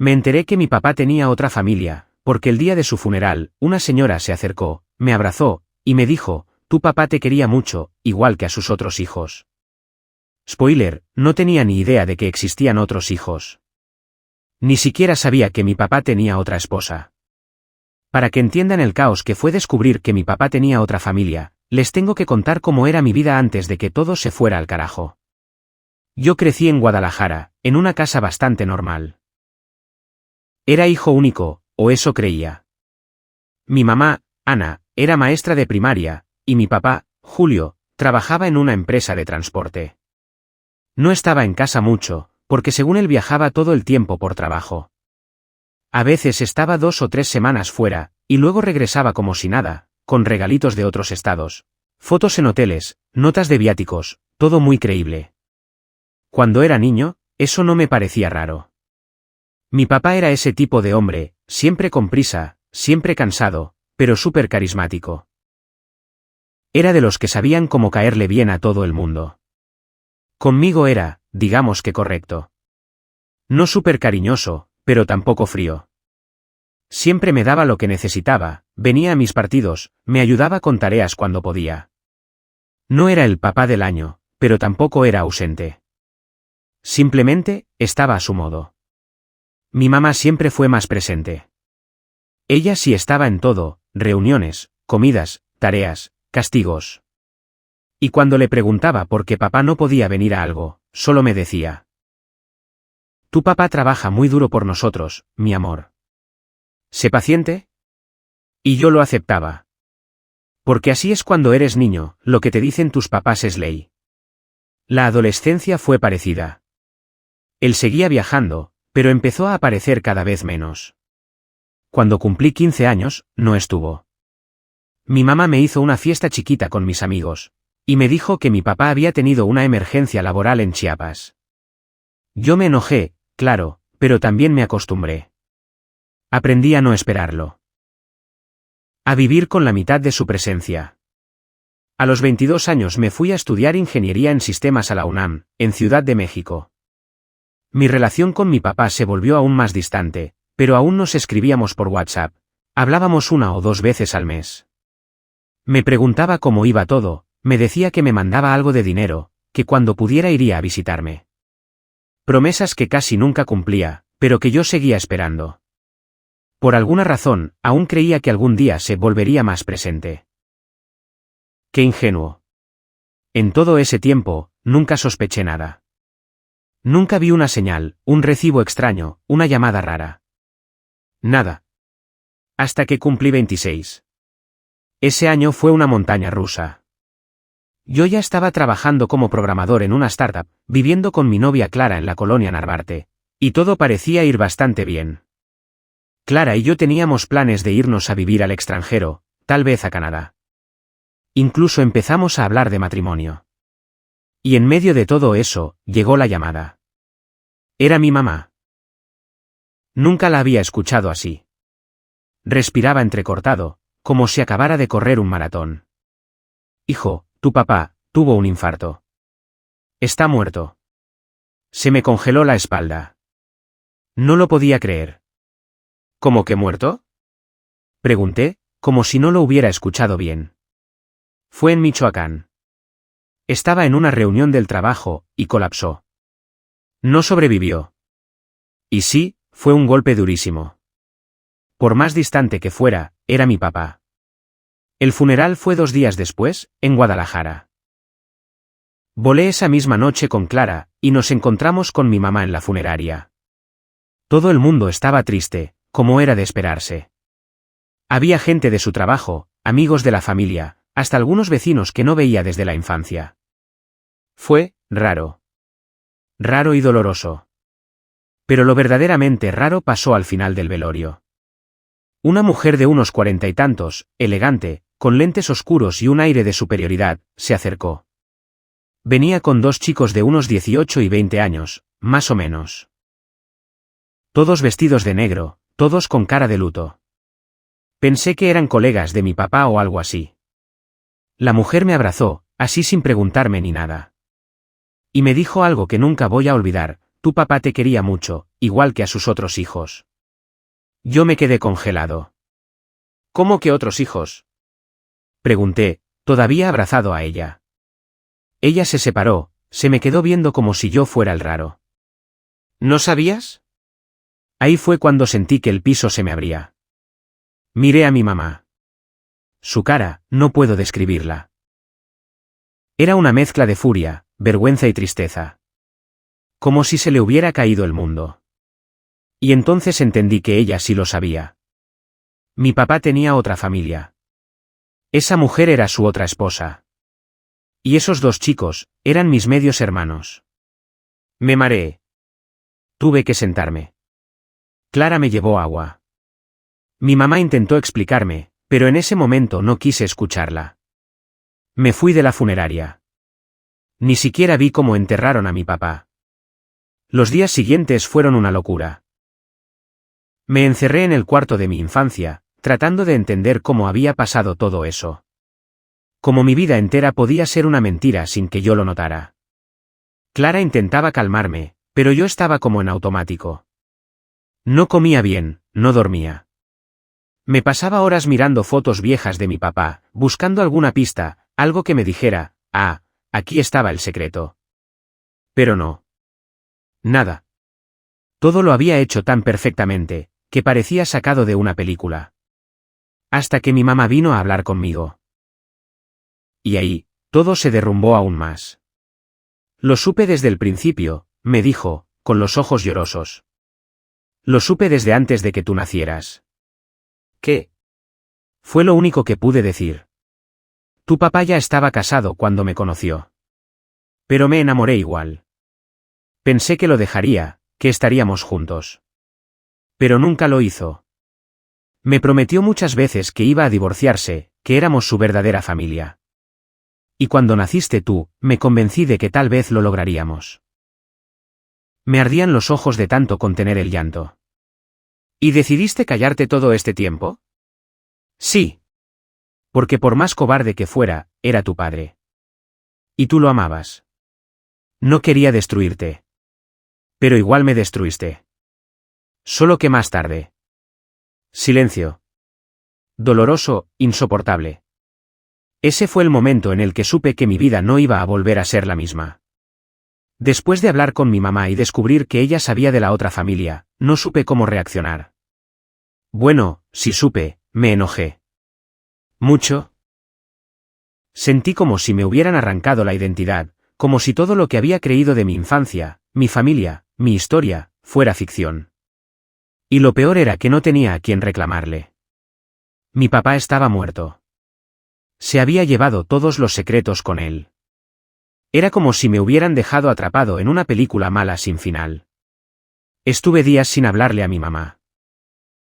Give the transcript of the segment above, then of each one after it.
Me enteré que mi papá tenía otra familia, porque el día de su funeral, una señora se acercó, me abrazó, y me dijo, tu papá te quería mucho, igual que a sus otros hijos. Spoiler, no tenía ni idea de que existían otros hijos. Ni siquiera sabía que mi papá tenía otra esposa. Para que entiendan el caos que fue descubrir que mi papá tenía otra familia, les tengo que contar cómo era mi vida antes de que todo se fuera al carajo. Yo crecí en Guadalajara, en una casa bastante normal. Era hijo único, o eso creía. Mi mamá, Ana, era maestra de primaria, y mi papá, Julio, trabajaba en una empresa de transporte. No estaba en casa mucho, porque según él viajaba todo el tiempo por trabajo. A veces estaba 2 o 3 semanas fuera, y luego regresaba como si nada, con regalitos de otros estados, fotos en hoteles, notas de viáticos, todo muy creíble. Cuando era niño, eso no me parecía raro. Mi papá era ese tipo de hombre, siempre con prisa, siempre cansado, pero súper carismático. Era de los que sabían cómo caerle bien a todo el mundo. Conmigo era, digamos que correcto. No súper cariñoso, pero tampoco frío. Siempre me daba lo que necesitaba, venía a mis partidos, me ayudaba con tareas cuando podía. No era el papá del año, pero tampoco era ausente. Simplemente, estaba a su modo. Mi mamá siempre fue más presente. Ella sí estaba en todo, reuniones, comidas, tareas, castigos. Y cuando le preguntaba por qué papá no podía venir a algo, solo me decía: tu papá trabaja muy duro por nosotros, mi amor. Sé paciente. Y yo lo aceptaba. Porque así es cuando eres niño, lo que te dicen tus papás es ley. La adolescencia fue parecida. Él seguía viajando, pero empezó a aparecer cada vez menos. Cuando cumplí 15 años, no estuvo. Mi mamá me hizo una fiesta chiquita con mis amigos, y me dijo que mi papá había tenido una emergencia laboral en Chiapas. Yo me enojé, claro, pero también me acostumbré. Aprendí a no esperarlo. A vivir con la mitad de su presencia. A los 22 años me fui a estudiar ingeniería en sistemas a la UNAM, en Ciudad de México. Mi relación con mi papá se volvió aún más distante, pero aún nos escribíamos por WhatsApp. Hablábamos 1 o 2 veces al mes. Me preguntaba cómo iba todo, me decía que me mandaba algo de dinero, que cuando pudiera iría a visitarme. Promesas que casi nunca cumplía, pero que yo seguía esperando. Por alguna razón, aún creía que algún día se volvería más presente. Qué ingenuo. En todo ese tiempo, nunca sospeché nada. Nunca vi una señal, un recibo extraño, una llamada rara. Nada. Hasta que cumplí 26. Ese año fue una montaña rusa. Yo ya estaba trabajando como programador en una startup, viviendo con mi novia Clara en la colonia Narvarte, y todo parecía ir bastante bien. Clara y yo teníamos planes de irnos a vivir al extranjero, tal vez a Canadá. Incluso empezamos a hablar de matrimonio. Y en medio de todo eso, llegó la llamada. Era mi mamá. Nunca la había escuchado así. Respiraba entrecortado, como si acabara de correr un maratón. Hijo, tu papá tuvo un infarto. Está muerto. Se me congeló la espalda. No lo podía creer. ¿Cómo que muerto? Pregunté, como si no lo hubiera escuchado bien. Fue en Michoacán. Estaba en una reunión del trabajo, y colapsó. No sobrevivió. Y sí, fue un golpe durísimo. Por más distante que fuera, era mi papá. El funeral fue 2 días después, en Guadalajara. Volé esa misma noche con Clara, y nos encontramos con mi mamá en la funeraria. Todo el mundo estaba triste, como era de esperarse. Había gente de su trabajo, amigos de la familia, hasta algunos vecinos que no veía desde la infancia. Fue raro. Raro y doloroso. Pero lo verdaderamente raro pasó al final del velorio. Una mujer de unos 40 y tantos, elegante, con lentes oscuros y un aire de superioridad, se acercó. Venía con 2 chicos de unos 18 y 20 años, más o menos. Todos vestidos de negro, todos con cara de luto. Pensé que eran colegas de mi papá o algo así. La mujer me abrazó, así sin preguntarme ni nada. Y me dijo algo que nunca voy a olvidar: tu papá te quería mucho, igual que a sus otros hijos. Yo me quedé congelado. ¿Cómo que otros hijos? Pregunté, todavía abrazado a ella. Ella se separó, se me quedó viendo como si yo fuera el raro. ¿No sabías? Ahí fue cuando sentí que el piso se me abría. Miré a mi mamá. Su cara, no puedo describirla. Era una mezcla de furia, vergüenza y tristeza. Como si se le hubiera caído el mundo. Y entonces entendí que ella sí lo sabía. Mi papá tenía otra familia. Esa mujer era su otra esposa. Y esos dos chicos, eran mis medios hermanos. Me mareé. Tuve que sentarme. Clara me llevó agua. Mi mamá intentó explicarme, pero en ese momento no quise escucharla. Me fui de la funeraria. Ni siquiera vi cómo enterraron a mi papá. Los días siguientes fueron una locura. Me encerré en el cuarto de mi infancia, tratando de entender cómo había pasado todo eso. Como mi vida entera podía ser una mentira sin que yo lo notara. Clara intentaba calmarme, pero yo estaba como en automático. No comía bien, no dormía. Me pasaba horas mirando fotos viejas de mi papá, buscando alguna pista, algo que me dijera, aquí estaba el secreto. Pero no. Nada. Todo lo había hecho tan perfectamente, que parecía sacado de una película. Hasta que mi mamá vino a hablar conmigo. Y ahí, todo se derrumbó aún más. Lo supe desde el principio, me dijo, con los ojos llorosos. Lo supe desde antes de que tú nacieras. ¿Qué? Fue lo único que pude decir. Tu papá ya estaba casado cuando me conoció. Pero me enamoré igual. Pensé que lo dejaría, que estaríamos juntos. Pero nunca lo hizo. Me prometió muchas veces que iba a divorciarse, que éramos su verdadera familia. Y cuando naciste tú, me convencí de que tal vez lo lograríamos. Me ardían los ojos de tanto contener el llanto. ¿Y decidiste callarte todo este tiempo? Sí. Porque por más cobarde que fuera, era tu padre. Y tú lo amabas. No quería destruirte. Pero igual me destruiste. Solo que más tarde. Silencio. Doloroso, insoportable. Ese fue el momento en el que supe que mi vida no iba a volver a ser la misma. Después de hablar con mi mamá y descubrir que ella sabía de la otra familia, no supe cómo reaccionar. Bueno, sí supe, me enojé. ¿Mucho? Sentí como si me hubieran arrancado la identidad, como si todo lo que había creído de mi infancia, mi familia, mi historia, fuera ficción. Y lo peor era que no tenía a quien reclamarle. Mi papá estaba muerto. Se había llevado todos los secretos con él. Era como si me hubieran dejado atrapado en una película mala sin final. Estuve días sin hablarle a mi mamá.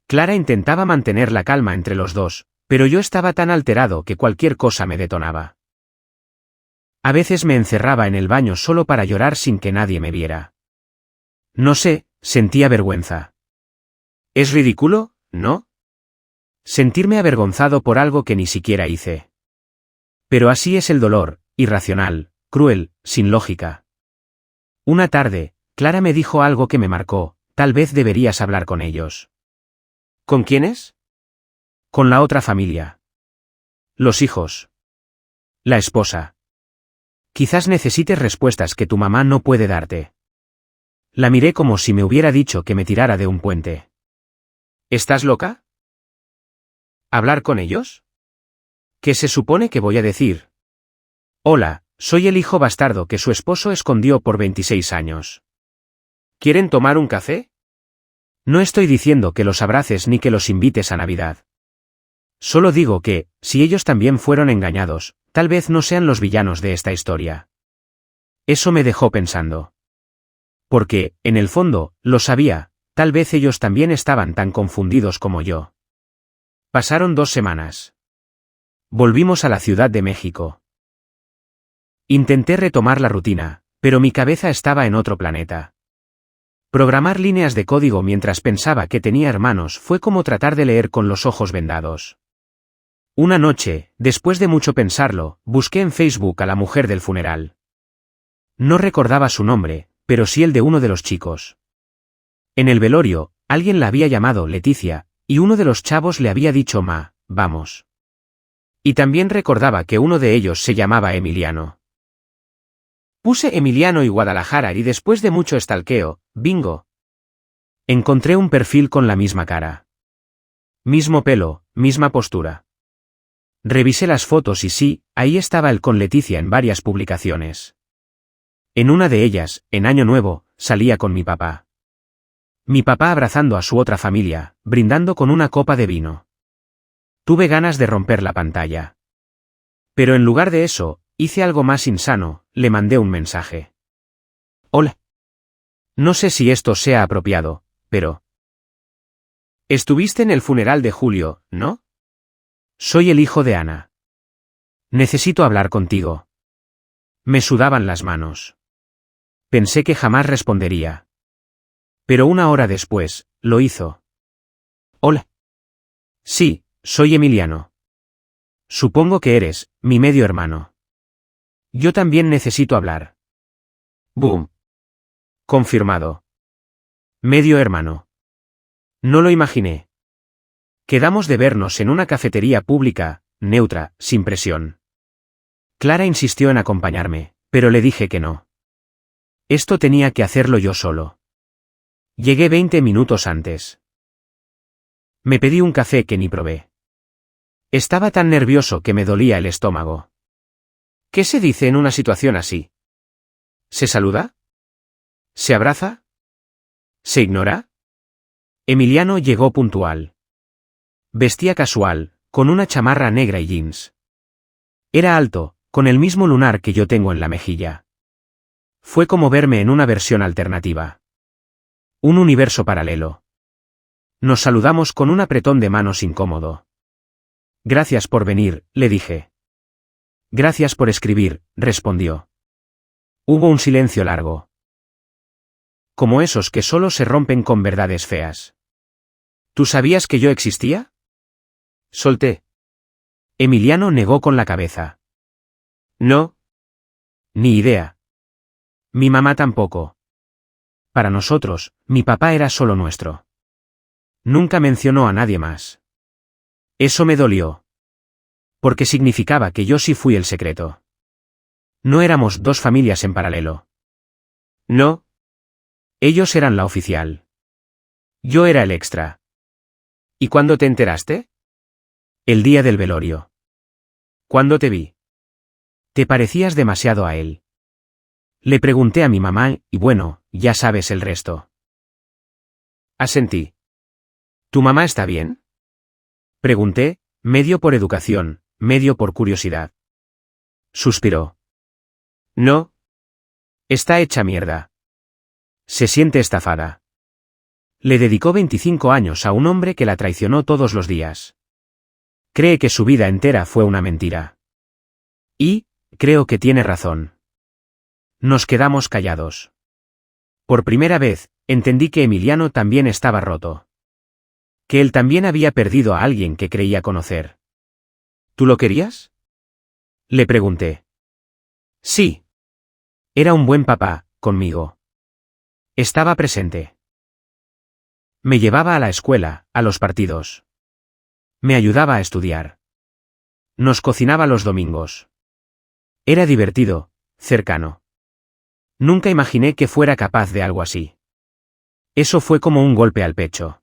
Clara intentaba mantener la calma entre los dos, pero yo estaba tan alterado que cualquier cosa me detonaba. A veces me encerraba en el baño solo para llorar sin que nadie me viera. No sé, sentía vergüenza. ¿Es ridículo, no? Sentirme avergonzado por algo que ni siquiera hice. Pero así es el dolor, irracional, cruel, sin lógica. Una tarde, Clara me dijo algo que me marcó, tal vez deberías hablar con ellos. ¿Con quiénes? Con la otra familia. Los hijos. La esposa. Quizás necesites respuestas que tu mamá no puede darte. La miré como si me hubiera dicho que me tirara de un puente. ¿Estás loca? ¿Hablar con ellos? ¿Qué se supone que voy a decir? Hola, soy el hijo bastardo que su esposo escondió por 26 años. ¿Quieren tomar un café? No estoy diciendo que los abraces ni que los invites a Navidad. Solo digo que, si ellos también fueron engañados, tal vez no sean los villanos de esta historia. Eso me dejó pensando. Porque, en el fondo, lo sabía, tal vez ellos también estaban tan confundidos como yo. Pasaron 2 semanas. Volvimos a la Ciudad de México. Intenté retomar la rutina, pero mi cabeza estaba en otro planeta. Programar líneas de código mientras pensaba que tenía hermanos fue como tratar de leer con los ojos vendados. Una noche, después de mucho pensarlo, busqué en Facebook a la mujer del funeral. No recordaba su nombre, pero sí el de uno de los chicos. En el velorio, alguien la había llamado Leticia, y uno de los chavos le había dicho Ma, vamos. Y también recordaba que uno de ellos se llamaba Emiliano. Puse Emiliano y Guadalajara y después de mucho estalqueo, bingo. Encontré un perfil con la misma cara. Mismo pelo, misma postura. Revisé las fotos y sí, ahí estaba él con Leticia en varias publicaciones. En una de ellas, en Año Nuevo, salía con mi papá. Mi papá abrazando a su otra familia, brindando con una copa de vino. Tuve ganas de romper la pantalla. Pero en lugar de eso, hice algo más insano, le mandé un mensaje. Hola. No sé si esto sea apropiado, pero... Estuviste en el funeral de Julio, ¿no? Soy el hijo de Ana. Necesito hablar contigo. Me sudaban las manos. Pensé que jamás respondería. Pero una hora después, lo hizo. Hola. Sí, soy Emiliano. Supongo que eres, mi medio hermano. Yo también necesito hablar. Boom. Confirmado. Medio hermano. No lo imaginé. Quedamos de vernos en una cafetería pública, neutra, sin presión. Clara insistió en acompañarme, pero le dije que no. Esto tenía que hacerlo yo solo. Llegué 20 minutos antes. Me pedí un café que ni probé. Estaba tan nervioso que me dolía el estómago. ¿Qué se dice en una situación así? ¿Se saluda? ¿Se abraza? ¿Se ignora? Emiliano llegó puntual. Vestía casual, con una chamarra negra y jeans. Era alto, con el mismo lunar que yo tengo en la mejilla. Fue como verme en una versión alternativa. Un universo paralelo. Nos saludamos con un apretón de manos incómodo. Gracias por venir, le dije. Gracias por escribir, respondió. Hubo un silencio largo. Como esos que solo se rompen con verdades feas. ¿Tú sabías que yo existía? Solté. Emiliano negó con la cabeza. No. Ni idea. Mi mamá tampoco. Para nosotros, mi papá era solo nuestro. Nunca mencionó a nadie más. Eso me dolió. Porque significaba que yo sí fui el secreto. No éramos dos familias en paralelo. No. Ellos eran la oficial. Yo era el extra. ¿Y cuándo te enteraste? El día del velorio. ¿Cuándo te vi? Te parecías demasiado a él. Le pregunté a mi mamá, y bueno, ya sabes el resto. Asentí. ¿Tu mamá está bien? Pregunté, medio por educación, medio por curiosidad. Suspiró. No. Está hecha mierda. Se siente estafada. Le dedicó 25 años a un hombre que la traicionó todos los días. Cree que su vida entera fue una mentira. Y, creo que tiene razón. Nos quedamos callados. Por primera vez, entendí que Emiliano también estaba roto. Que él también había perdido a alguien que creía conocer. ¿Tú lo querías? Le pregunté. Sí. Era un buen papá, conmigo. Estaba presente. Me llevaba a la escuela, a los partidos. Me ayudaba a estudiar. Nos cocinaba los domingos. Era divertido, cercano. Nunca imaginé que fuera capaz de algo así. Eso fue como un golpe al pecho.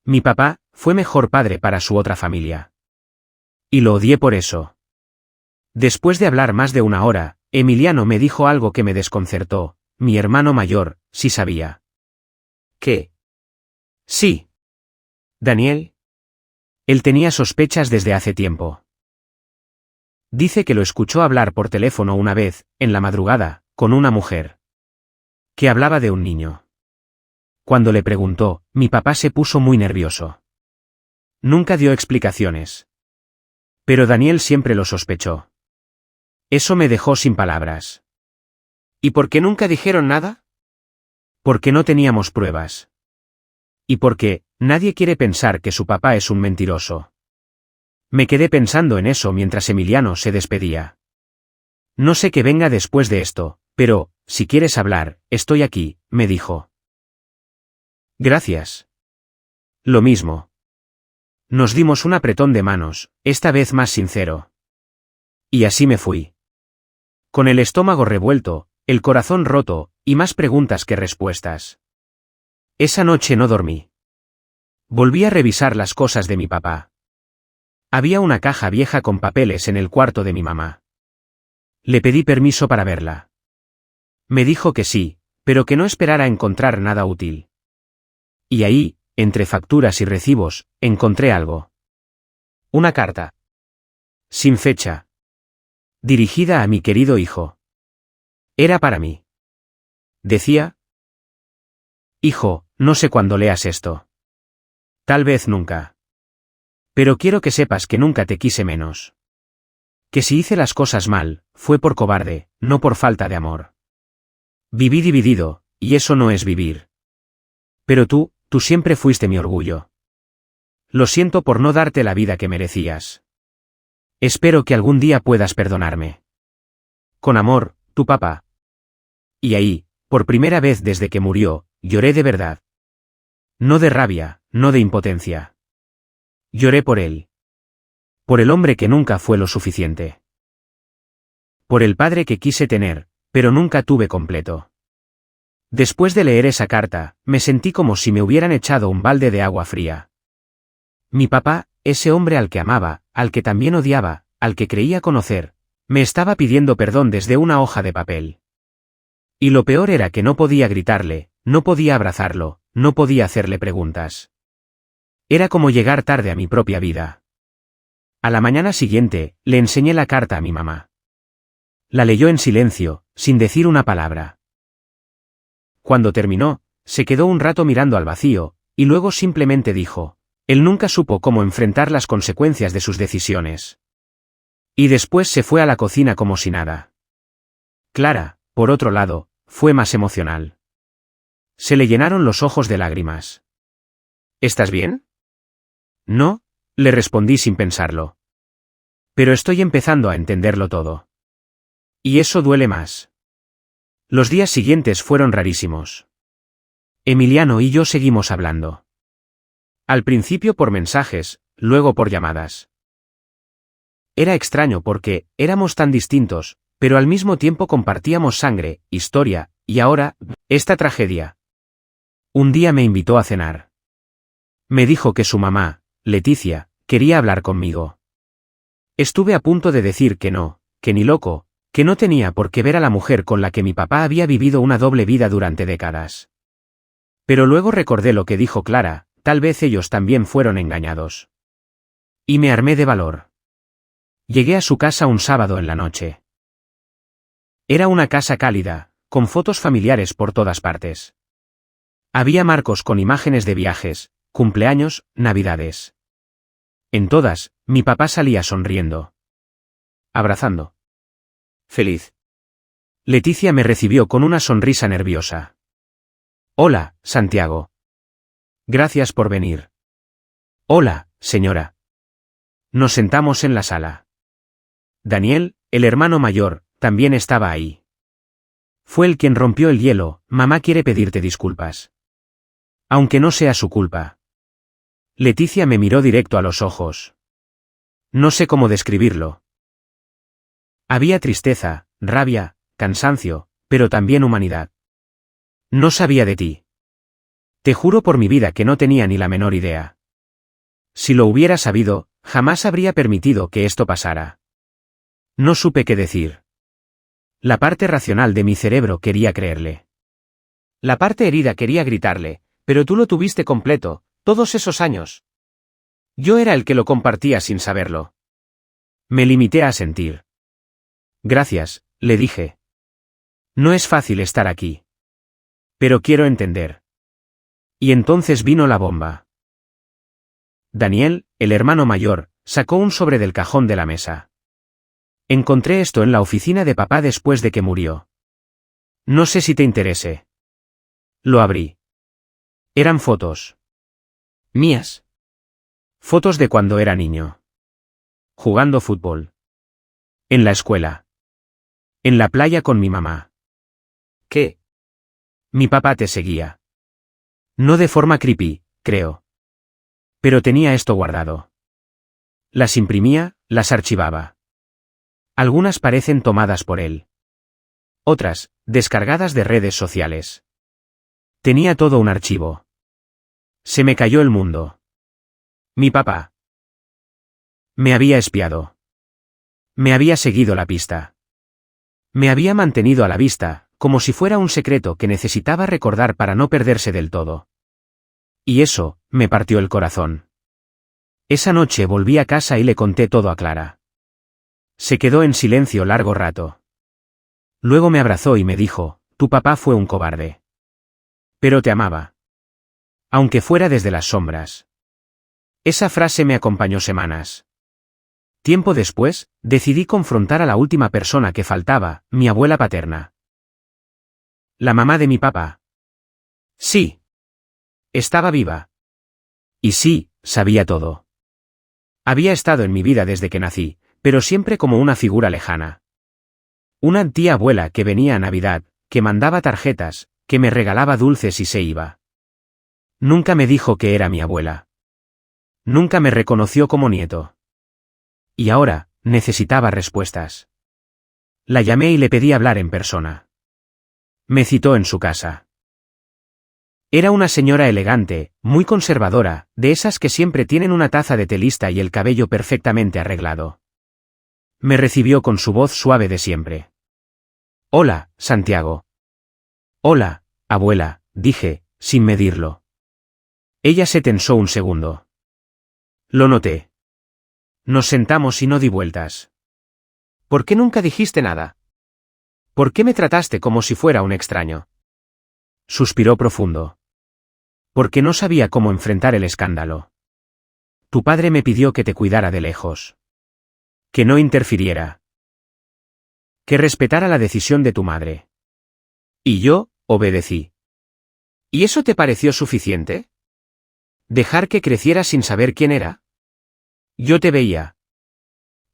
Mi papá fue mejor padre para su otra familia. Y lo odié por eso. Después de hablar más de una hora, Emiliano me dijo algo que me desconcertó. Mi hermano mayor, sí sabía. ¿Qué? Sí. Daniel. Él tenía sospechas desde hace tiempo. Dice que lo escuchó hablar por teléfono una vez, en la madrugada, con una mujer. Que hablaba de un niño. Cuando le preguntó, mi papá se puso muy nervioso. Nunca dio explicaciones. Pero Daniel siempre lo sospechó. Eso me dejó sin palabras. ¿Y por qué nunca dijeron nada? Porque no teníamos pruebas. Y porque, nadie quiere pensar que su papá es un mentiroso. Me quedé pensando en eso mientras Emiliano se despedía. No sé qué venga después de esto, pero, si quieres hablar, estoy aquí, me dijo. Gracias. Lo mismo. Nos dimos un apretón de manos, esta vez más sincero. Y así me fui. Con el estómago revuelto, el corazón roto, y más preguntas que respuestas. Esa noche no dormí. Volví a revisar las cosas de mi papá. Había una caja vieja con papeles en el cuarto de mi mamá. Le pedí permiso para verla. Me dijo que sí, pero que no esperara encontrar nada útil. Y ahí, entre facturas y recibos, encontré algo. Una carta. Sin fecha. Dirigida a mi querido hijo. Era para mí. Decía: Hijo, no sé cuándo leas esto. Tal vez nunca. Pero quiero que sepas que nunca te quise menos. Que si hice las cosas mal, fue por cobarde, no por falta de amor. Viví dividido, y eso no es vivir. Pero tú siempre fuiste mi orgullo. Lo siento por no darte la vida que merecías. Espero que algún día puedas perdonarme. Con amor, tu papá. Y ahí, por primera vez desde que murió, lloré de verdad. No de rabia, no de impotencia. Lloré por él. Por el hombre que nunca fue lo suficiente. Por el padre que quise tener, pero nunca tuve completo. Después de leer esa carta, me sentí como si me hubieran echado un balde de agua fría. Mi papá, ese hombre al que amaba, al que también odiaba, al que creía conocer, me estaba pidiendo perdón desde una hoja de papel. Y lo peor era que no podía gritarle, no podía abrazarlo, no podía hacerle preguntas. Era como llegar tarde a mi propia vida. A la mañana siguiente, le enseñé la carta a mi mamá. La leyó en silencio, sin decir una palabra. Cuando terminó, se quedó un rato mirando al vacío, y luego simplemente dijo: él nunca supo cómo enfrentar las consecuencias de sus decisiones. Y después se fue a la cocina como si nada. Clara, por otro lado, fue más emocional. Se le llenaron los ojos de lágrimas. ¿Estás bien? No, le respondí sin pensarlo. Pero estoy empezando a entenderlo todo. Y eso duele más. Los días siguientes fueron rarísimos. Emiliano y yo seguimos hablando. Al principio por mensajes, luego por llamadas. Era extraño porque éramos tan distintos, pero al mismo tiempo compartíamos sangre, historia, y ahora, esta tragedia. Un día me invitó a cenar. Me dijo que su mamá, Leticia, quería hablar conmigo. Estuve a punto de decir que no, que ni loco, que no tenía por qué ver a la mujer con la que mi papá había vivido una doble vida durante décadas. Pero luego recordé lo que dijo Clara: tal vez ellos también fueron engañados. Y me armé de valor. Llegué a su casa un sábado en la noche. Era una casa cálida, con fotos familiares por todas partes. Había marcos con imágenes de viajes, cumpleaños, navidades. En todas, mi papá salía sonriendo. Abrazando. Feliz. Leticia me recibió con una sonrisa nerviosa. Hola, Santiago. Gracias por venir. Hola, señora. Nos sentamos en la sala. Daniel, el hermano mayor, también estaba ahí. Fue él quien rompió el hielo: mamá quiere pedirte disculpas. Aunque no sea su culpa. Leticia me miró directo a los ojos. No sé cómo describirlo. Había tristeza, rabia, cansancio, pero también humanidad. No sabía de ti. Te juro por mi vida que no tenía ni la menor idea. Si lo hubiera sabido, jamás habría permitido que esto pasara. No supe qué decir. La parte racional de mi cerebro quería creerle. La parte herida quería gritarle: pero tú lo tuviste completo, todos esos años. Yo era el que lo compartía sin saberlo. Me limité a sentir. Gracias, le dije. No es fácil estar aquí. Pero quiero entender. Y entonces vino la bomba. Daniel, el hermano mayor, sacó un sobre del cajón de la mesa. Encontré esto en la oficina de papá después de que murió. No sé si te interese. Lo abrí. Eran fotos. Mías. Fotos de cuando era niño. Jugando fútbol. En la escuela. En la playa con mi mamá. ¿Qué? Mi papá te seguía. No de forma creepy, creo. Pero tenía esto guardado. Las imprimía, las archivaba. Algunas parecen tomadas por él. Otras, descargadas de redes sociales. Tenía todo un archivo. Se me cayó el mundo. Mi papá. Me había espiado. Me había seguido la pista. Me había mantenido a la vista, como si fuera un secreto que necesitaba recordar para no perderse del todo. Y eso, me partió el corazón. Esa noche volví a casa y le conté todo a Clara. Se quedó en silencio largo rato. Luego me abrazó y me dijo, tu papá fue un cobarde. Pero te amaba. Aunque fuera desde las sombras. Esa frase me acompañó semanas. Tiempo después, decidí confrontar a la última persona que faltaba, mi abuela paterna. La mamá de mi papá. Sí. Estaba viva. Y sí, sabía todo. Había estado en mi vida desde que nací, pero siempre como una figura lejana. Una tía abuela que venía a Navidad, que mandaba tarjetas, que me regalaba dulces y se iba. Nunca me dijo que era mi abuela. Nunca me reconoció como nieto. Y ahora, necesitaba respuestas. La llamé y le pedí hablar en persona. Me citó en su casa. Era una señora elegante, muy conservadora, de esas que siempre tienen una taza de té lista y el cabello perfectamente arreglado. Me recibió con su voz suave de siempre. Hola, Santiago. Hola, abuela, dije, sin medirlo. Ella se tensó un segundo. Lo noté. Nos sentamos y no di vueltas. ¿Por qué nunca dijiste nada? ¿Por qué me trataste como si fuera un extraño? Suspiró profundo. Porque no sabía cómo enfrentar el escándalo. Tu padre me pidió que te cuidara de lejos. Que no interfiriera. Que respetara la decisión de tu madre. Y yo, obedecí. ¿Y eso te pareció suficiente? ¿Dejar que creciera sin saber quién era? Yo te veía.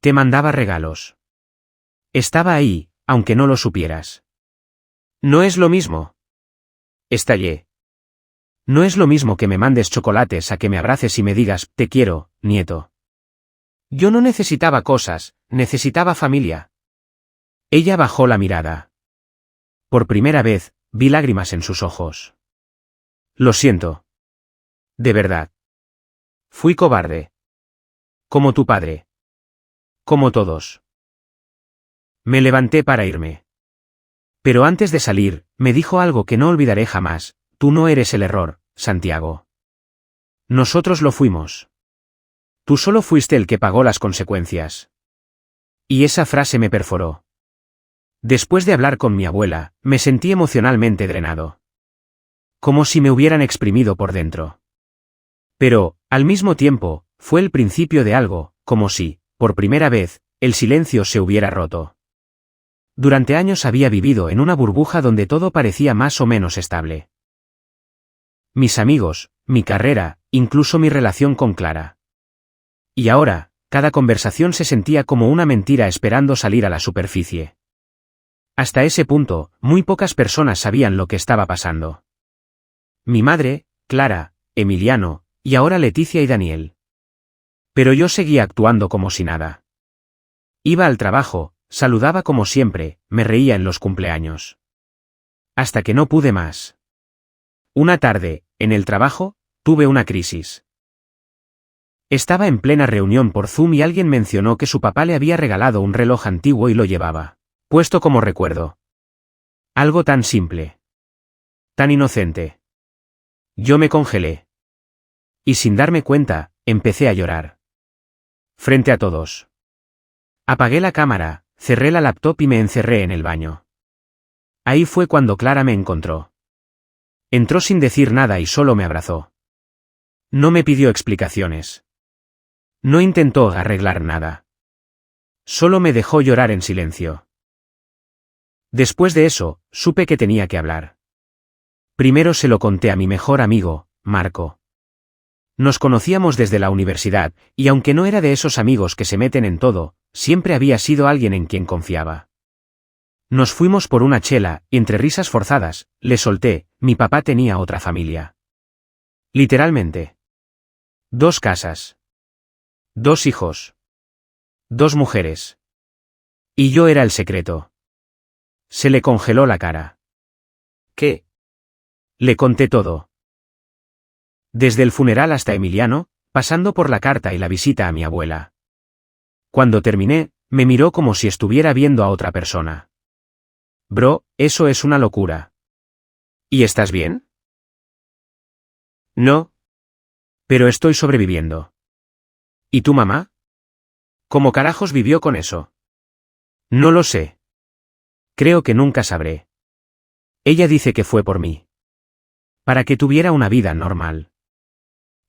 Te mandaba regalos. Estaba ahí, aunque no lo supieras. No es lo mismo. Estallé. No es lo mismo que me mandes chocolates a que me abraces y me digas, te quiero, nieto. Yo no necesitaba cosas, necesitaba familia. Ella bajó la mirada. Por primera vez, vi lágrimas en sus ojos. Lo siento. De verdad. Fui cobarde. Como tu padre. Como todos. Me levanté para irme. Pero antes de salir, me dijo algo que no olvidaré jamás, tú no eres el error, Santiago. Nosotros lo fuimos. Tú solo fuiste el que pagó las consecuencias. Y esa frase me perforó. Después de hablar con mi abuela, me sentí emocionalmente drenado. Como si me hubieran exprimido por dentro. Pero, al mismo tiempo, fue el principio de algo, como si, por primera vez, el silencio se hubiera roto. Durante años había vivido en una burbuja donde todo parecía más o menos estable. Mis amigos, mi carrera, incluso mi relación con Clara. Y ahora, cada conversación se sentía como una mentira esperando salir a la superficie. Hasta ese punto, muy pocas personas sabían lo que estaba pasando. Mi madre, Clara, Emiliano, y ahora Leticia y Daniel. Pero yo seguía actuando como si nada. Iba al trabajo, saludaba como siempre, me reía en los cumpleaños. Hasta que no pude más. Una tarde, en el trabajo, tuve una crisis. Estaba en plena reunión por Zoom y alguien mencionó que su papá le había regalado un reloj antiguo y lo llevaba puesto como recuerdo. Algo tan simple. Tan inocente. Yo me congelé. Y sin darme cuenta, empecé a llorar. Frente a todos. Apagué la cámara, cerré la laptop y me encerré en el baño. Ahí fue cuando Clara me encontró. Entró sin decir nada y solo me abrazó. No me pidió explicaciones. No intentó arreglar nada. Solo me dejó llorar en silencio. Después de eso, supe que tenía que hablar. Primero se lo conté a mi mejor amigo, Marco. Nos conocíamos desde la universidad, y aunque no era de esos amigos que se meten en todo, siempre había sido alguien en quien confiaba. Nos fuimos por una chela, y entre risas forzadas, le solté, mi papá tenía otra familia. Literalmente. 2 casas. 2 hijos. 2 mujeres. Y yo era el secreto. Se le congeló la cara. ¿Qué? Le conté todo. Desde el funeral hasta Emiliano, pasando por la carta y la visita a mi abuela. Cuando terminé, me miró como si estuviera viendo a otra persona. Bro, eso es una locura. ¿Y estás bien? No. Pero estoy sobreviviendo. ¿Y tu mamá? ¿Cómo carajos vivió con eso? No lo sé. Creo que nunca sabré. Ella dice que fue por mí. Para que tuviera una vida normal.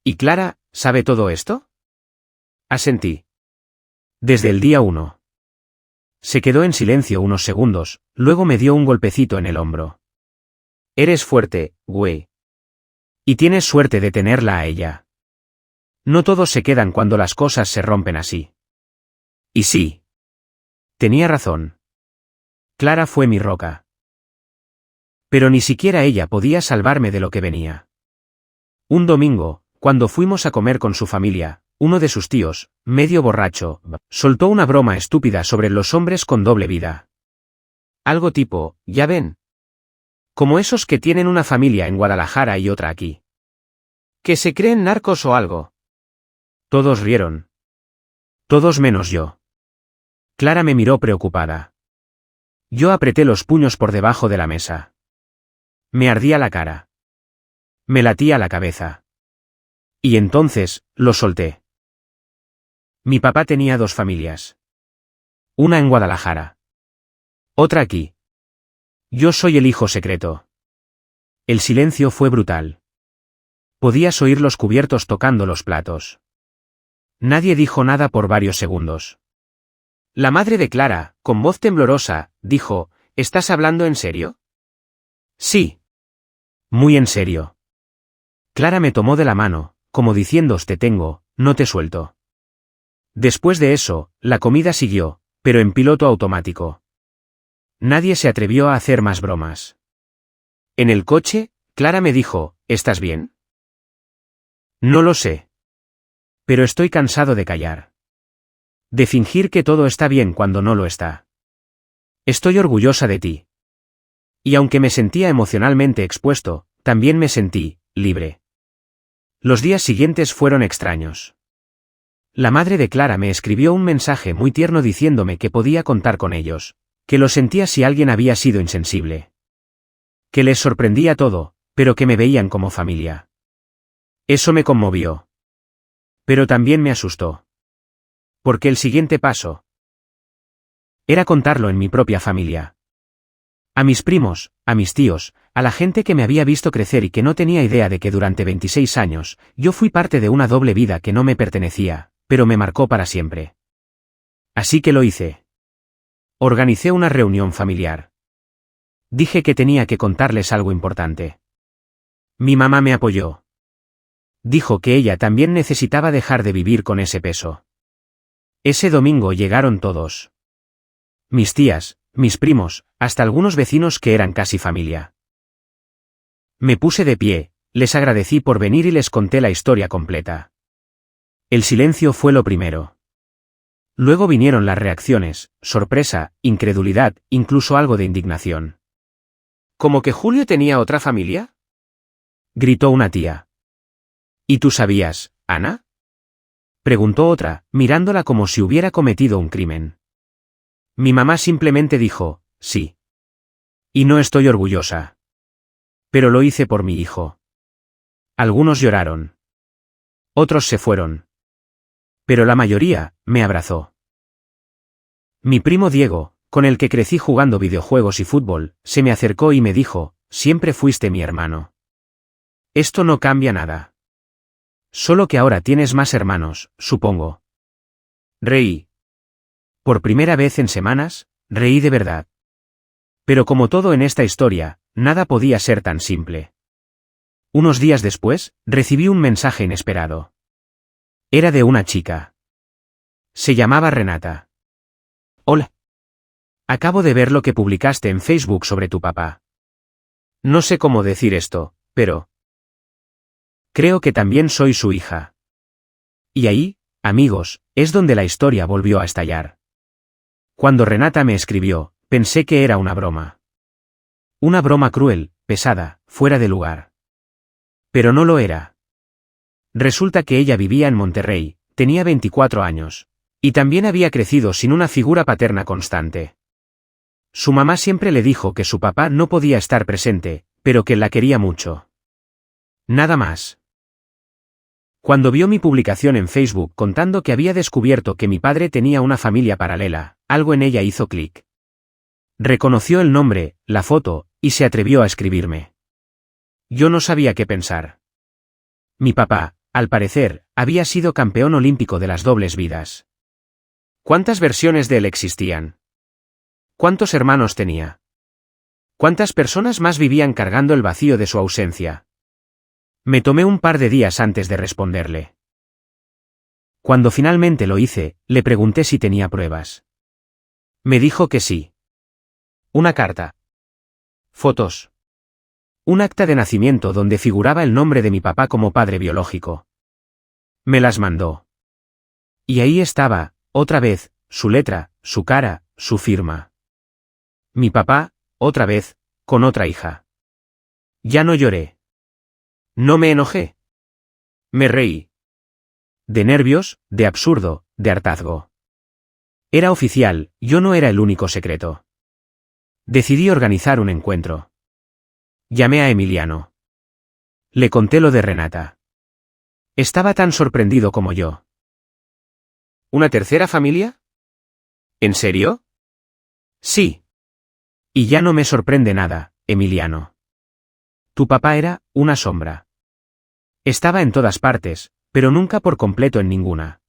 ¿Y Clara, sabe todo esto? Asentí. Desde el día 1. Se quedó en silencio unos segundos, luego me dio un golpecito en el hombro. Eres fuerte, güey. Y tienes suerte de tenerla a ella. No todos se quedan cuando las cosas se rompen así. Y sí. Tenía razón. Clara fue mi roca. Pero ni siquiera ella podía salvarme de lo que venía. Un domingo, cuando fuimos a comer con su familia, uno de sus tíos, medio borracho, soltó una broma estúpida sobre los hombres con doble vida. Algo tipo, ya ven. Como esos que tienen una familia en Guadalajara y otra aquí. Que se creen narcos o algo. Todos rieron. Todos menos yo. Clara me miró preocupada. Yo apreté los puños por debajo de la mesa. Me ardía la cara. Me latía la cabeza. Y entonces, lo solté. Mi papá tenía 2 familias. Una en Guadalajara. Otra aquí. Yo soy el hijo secreto. El silencio fue brutal. Podías oír los cubiertos tocando los platos. Nadie dijo nada por varios segundos. La madre de Clara, con voz temblorosa, dijo, ¿estás hablando en serio? Sí. Muy en serio. Clara me tomó de la mano, como diciendo te tengo, no te suelto. Después de eso, la comida siguió, pero en piloto automático. Nadie se atrevió a hacer más bromas. En el coche, Clara me dijo, ¿estás bien? No lo sé. Pero estoy cansado de callar. De fingir que todo está bien cuando no lo está. Estoy orgullosa de ti. Y aunque me sentía emocionalmente expuesto, también me sentí libre. Los días siguientes fueron extraños. La madre de Clara me escribió un mensaje muy tierno diciéndome que podía contar con ellos, que lo sentía si alguien había sido insensible. Que les sorprendía todo, pero que me veían como familia. Eso me conmovió. Pero también me asustó. Porque el siguiente paso era contarlo en mi propia familia. A mis primos, a mis tíos, a la gente que me había visto crecer y que no tenía idea de que durante 26 años, yo fui parte de una doble vida que no me pertenecía, pero me marcó para siempre. Así que lo hice. Organicé una reunión familiar. Dije que tenía que contarles algo importante. Mi mamá me apoyó. Dijo que ella también necesitaba dejar de vivir con ese peso. Ese domingo llegaron todos. Mis tías, mis primos, hasta algunos vecinos que eran casi familia. Me puse de pie, les agradecí por venir y les conté la historia completa. El silencio fue lo primero. Luego vinieron las reacciones, sorpresa, incredulidad, incluso algo de indignación. ¿Cómo que Julio tenía otra familia? Gritó una tía. ¿Y tú sabías, Ana? Preguntó otra, mirándola como si hubiera cometido un crimen. Mi mamá simplemente dijo, sí. Y no estoy orgullosa. Pero lo hice por mi hijo. Algunos lloraron. Otros se fueron. Pero la mayoría, me abrazó. Mi primo Diego, con el que crecí jugando videojuegos y fútbol, se me acercó y me dijo, siempre fuiste mi hermano. Esto no cambia nada. Solo que ahora tienes más hermanos, supongo. Reí. Por primera vez en semanas, reí de verdad. Pero como todo en esta historia, nada podía ser tan simple. Unos días después, recibí un mensaje inesperado. Era de una chica. Se llamaba Renata. Hola. Acabo de ver lo que publicaste en Facebook sobre tu papá. No sé cómo decir esto, pero... creo que también soy su hija. Y ahí, amigos, es donde la historia volvió a estallar. Cuando Renata me escribió, pensé que era una broma. Una broma cruel, pesada, fuera de lugar. Pero no lo era. Resulta que ella vivía en Monterrey, tenía 24 años. Y también había crecido sin una figura paterna constante. Su mamá siempre le dijo que su papá no podía estar presente, pero que la quería mucho. Nada más. Cuando vio mi publicación en Facebook contando que había descubierto que mi padre tenía una familia paralela, algo en ella hizo clic. Reconoció el nombre, la foto, y se atrevió a escribirme. Yo no sabía qué pensar. Mi papá, al parecer, había sido campeón olímpico de las dobles vidas. ¿Cuántas versiones de él existían? ¿Cuántos hermanos tenía? ¿Cuántas personas más vivían cargando el vacío de su ausencia? Me tomé un par de días antes de responderle. Cuando finalmente lo hice, le pregunté si tenía pruebas. Me dijo que sí. Una carta. Fotos. Un acta de nacimiento donde figuraba el nombre de mi papá como padre biológico. Me las mandó. Y ahí estaba, otra vez, su letra, su cara, su firma. Mi papá, otra vez, con otra hija. Ya no lloré. No me enojé. Me reí. De nervios, de absurdo, de hartazgo. Era oficial, yo no era el único secreto. Decidí organizar un encuentro. Llamé a Emiliano. Le conté lo de Renata. Estaba tan sorprendido como yo. ¿Una tercera familia? ¿En serio? Sí. Y ya no me sorprende nada, Emiliano. Tu papá era una sombra. Estaba en todas partes, pero nunca por completo en ninguna.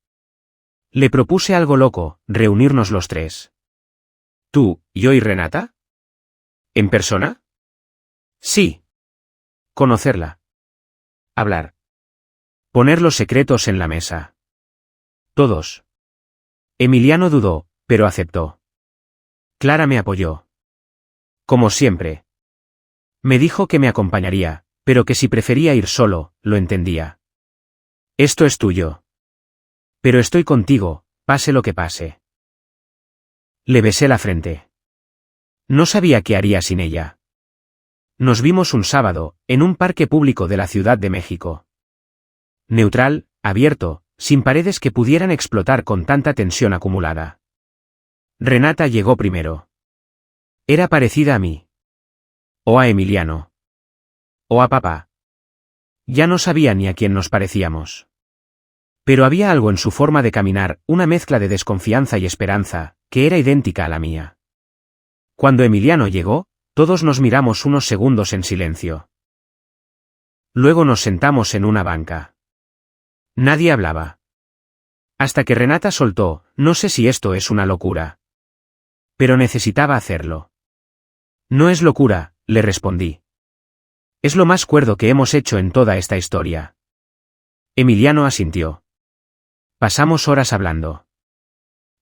Le propuse algo loco, reunirnos los tres. ¿Tú, yo y Renata? ¿En persona? Sí. Conocerla. Hablar. Poner los secretos en la mesa. Todos. Emiliano dudó, pero aceptó. Clara me apoyó. Como siempre. Me dijo que me acompañaría, pero que si prefería ir solo, lo entendía. Esto es tuyo. Pero estoy contigo, pase lo que pase. Le besé la frente. No sabía qué haría sin ella. Nos vimos un sábado, en un parque público de la Ciudad de México. Neutral, abierto, sin paredes que pudieran explotar con tanta tensión acumulada. Renata llegó primero. Era parecida a mí. O a Emiliano. O a papá. Ya no sabía ni a quién nos parecíamos. Pero había algo en su forma de caminar, una mezcla de desconfianza y esperanza, que era idéntica a la mía. Cuando Emiliano llegó, todos nos miramos unos segundos en silencio. Luego nos sentamos en una banca. Nadie hablaba. Hasta que Renata soltó, no sé si esto es una locura. Pero necesitaba hacerlo. No es locura, le respondí. Es lo más cuerdo que hemos hecho en toda esta historia. Emiliano asintió. Pasamos horas hablando.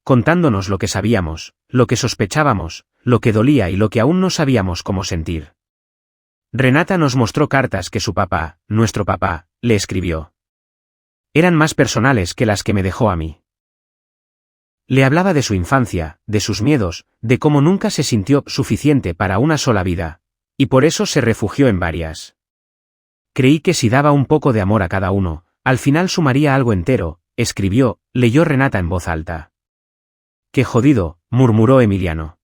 Contándonos lo que sabíamos, lo que sospechábamos, lo que dolía y lo que aún no sabíamos cómo sentir. Renata nos mostró cartas que su papá, nuestro papá, le escribió. Eran más personales que las que me dejó a mí. Le hablaba de su infancia, de sus miedos, de cómo nunca se sintió suficiente para una sola vida, y por eso se refugió en varias. Creí que si daba un poco de amor a cada uno, al final sumaría algo entero, escribió, leyó Renata en voz alta. Qué jodido, murmuró Emiliano.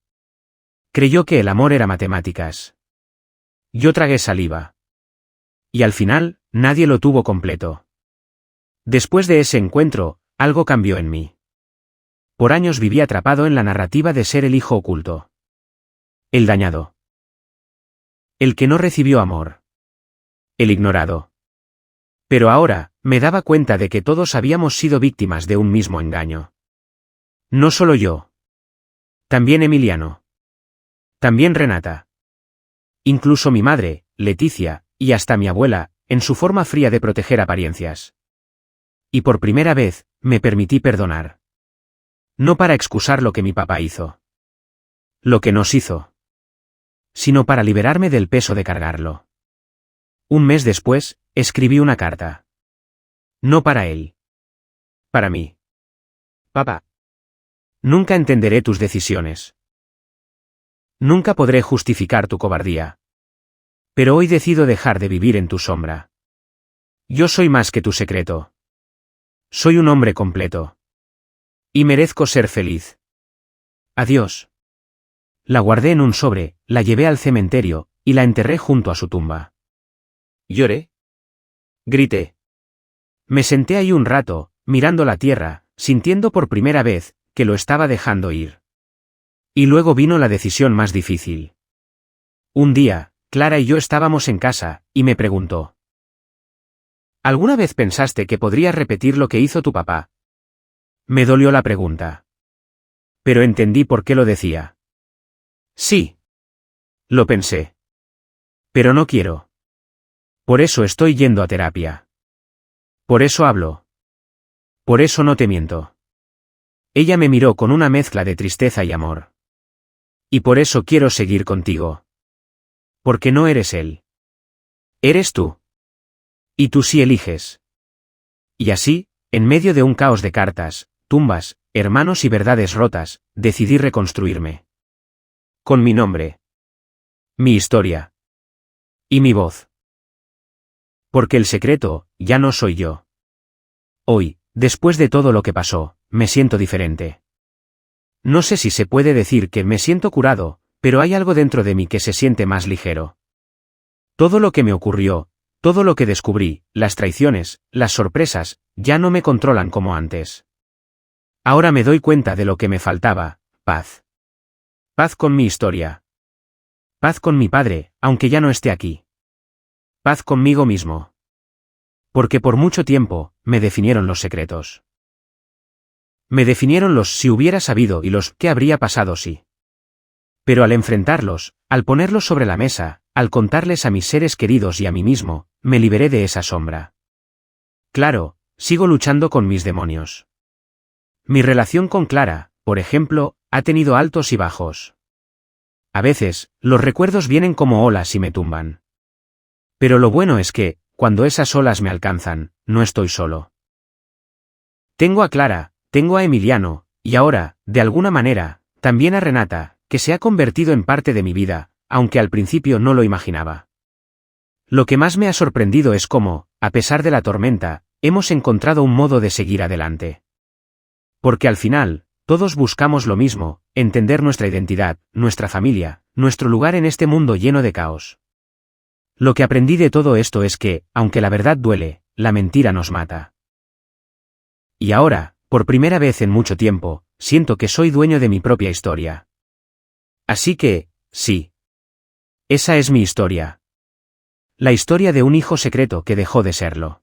Creyó que el amor era matemáticas. Yo tragué saliva. Y al final, nadie lo tuvo completo. Después de ese encuentro, algo cambió en mí. Por años viví atrapado en la narrativa de ser el hijo oculto. El dañado. El que no recibió amor. El ignorado. Pero ahora, me daba cuenta de que todos habíamos sido víctimas de un mismo engaño. No solo yo. También Emiliano. También Renata. Incluso mi madre, Leticia, y hasta mi abuela, en su forma fría de proteger apariencias. Y por primera vez, me permití perdonar. No para excusar lo que mi papá hizo. Lo que nos hizo. Sino para liberarme del peso de cargarlo. Un mes después, escribí una carta. No para él. Para mí. Papá. Nunca entenderé tus decisiones. Nunca podré justificar tu cobardía. Pero hoy decido dejar de vivir en tu sombra. Yo soy más que tu secreto. Soy un hombre completo. Y merezco ser feliz. Adiós. La guardé en un sobre, la llevé al cementerio, y la enterré junto a su tumba. Lloré. Grité. Me senté ahí un rato, mirando la tierra, sintiendo por primera vez, que lo estaba dejando ir. Y luego vino la decisión más difícil. Un día, Clara y yo estábamos en casa, y me preguntó. ¿Alguna vez pensaste que podrías repetir lo que hizo tu papá? Me dolió la pregunta. Pero entendí por qué lo decía. Sí. Lo pensé. Pero no quiero. Por eso estoy yendo a terapia. Por eso hablo. Por eso no te miento. Ella me miró con una mezcla de tristeza y amor. Y por eso quiero seguir contigo. Porque no eres él. Eres tú. Y tú sí eliges. Y así, en medio de un caos de cartas, tumbas, hermanos y verdades rotas, decidí reconstruirme. Con mi nombre. Mi historia. Y mi voz. Porque el secreto, ya no soy yo. Hoy, después de todo lo que pasó, me siento diferente. No sé si se puede decir que me siento curado, pero hay algo dentro de mí que se siente más ligero. Todo lo que me ocurrió, todo lo que descubrí, las traiciones, las sorpresas, ya no me controlan como antes. Ahora me doy cuenta de lo que me faltaba, paz. Paz con mi historia. Paz con mi padre, aunque ya no esté aquí. Paz conmigo mismo. Porque por mucho tiempo, me definieron los secretos. Me definieron los si hubiera sabido y los qué habría pasado si. Pero al enfrentarlos, al ponerlos sobre la mesa, al contarles a mis seres queridos y a mí mismo, me liberé de esa sombra. Claro, sigo luchando con mis demonios. Mi relación con Clara, por ejemplo, ha tenido altos y bajos. A veces, los recuerdos vienen como olas y me tumban. Pero lo bueno es que, cuando esas olas me alcanzan, no estoy solo. Tengo a Clara, tengo a Emiliano, y ahora, de alguna manera, también a Renata, que se ha convertido en parte de mi vida, aunque al principio no lo imaginaba. Lo que más me ha sorprendido es cómo, a pesar de la tormenta, hemos encontrado un modo de seguir adelante. Porque al final, todos buscamos lo mismo, entender nuestra identidad, nuestra familia, nuestro lugar en este mundo lleno de caos. Lo que aprendí de todo esto es que, aunque la verdad duele, la mentira nos mata. Y ahora, por primera vez en mucho tiempo, siento que soy dueño de mi propia historia. Así que, sí. Esa es mi historia. La historia de un hijo secreto que dejó de serlo.